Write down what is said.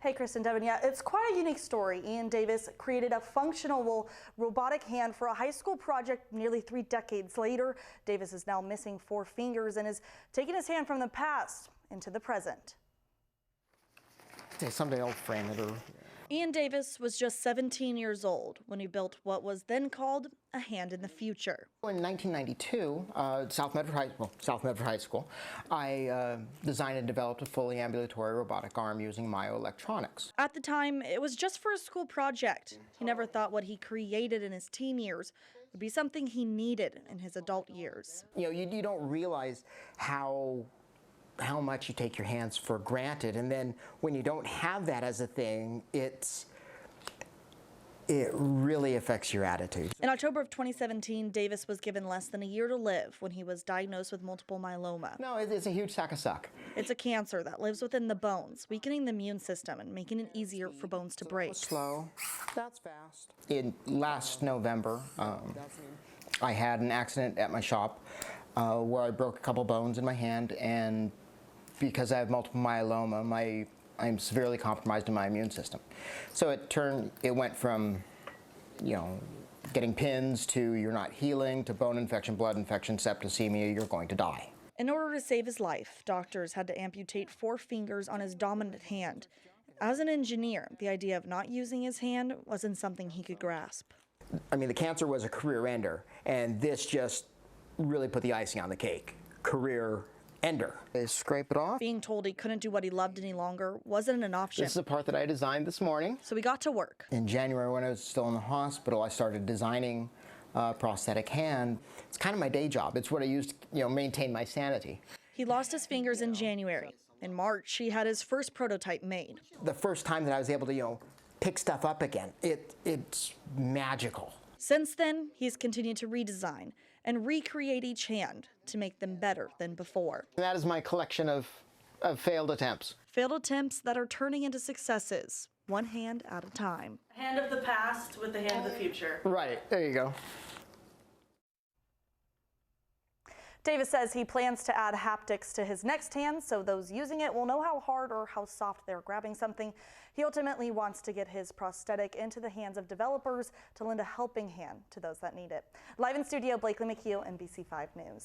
Hey, Chris and Devin. Yeah, it's quite a unique story. Ian Davis created a functional robotic hand for a high school project nearly 3 decades later. Davis is now missing 4 fingers and is taking his hand from the past into the present. Someday I'll frame it. Ian Davis was just 17 years old when he built what was then called a hand in the future. In 1992, South Medford High School, I designed and developed a fully ambulatory robotic arm using myoelectronics. At the time, it was just for a school project. He never thought what he created in his teen years would be something he needed in his adult years. You know, you don't realize how much you take your hands for granted, and then when you don't have that as a thing, it really affects your attitude. In October of 2017, Davis was given less than a year to live when he was diagnosed with multiple myeloma. No, it's a huge sack of suck. It's a cancer that lives within the bones, weakening the immune system and making it easier for bones to break. Slow, that's fast. In last November, I had an accident at my shop where I broke a couple bones in my hand, and because I have multiple myeloma, I'm severely compromised in my immune system. So it went from, you know, getting pins to you're not healing to bone infection, blood infection, septicemia, you're going to die. In order to save his life, doctors had to amputate 4 fingers on his dominant hand. As an engineer, the idea of not using his hand wasn't something he could grasp. I mean, the cancer was a career ender, and this just really put the icing on the cake. Career ender. They scrape it off. Being told he couldn't do what he loved any longer wasn't an option. This is the part that I designed this morning. So he got to work. In January, when I was still in the hospital, I started designing a prosthetic hand. It's kind of my day job. It's what I use to, maintain my sanity. He lost his fingers in January. In March, he had his first prototype made. The first time that I was able to, pick stuff up again, it's magical. Since then, he's continued to redesign and recreate each hand to make them better than before. And that is my collection of failed attempts. Failed attempts that are turning into successes, one hand at a time. Hand of the past with the hand of the future. Right, there you go. Davis says he plans to add haptics to his next hand so those using it will know how hard or how soft they're grabbing something. He ultimately wants to get his prosthetic into the hands of developers to lend a helping hand to those that need it. Live in studio, Blakely McHugh, NBC5 News.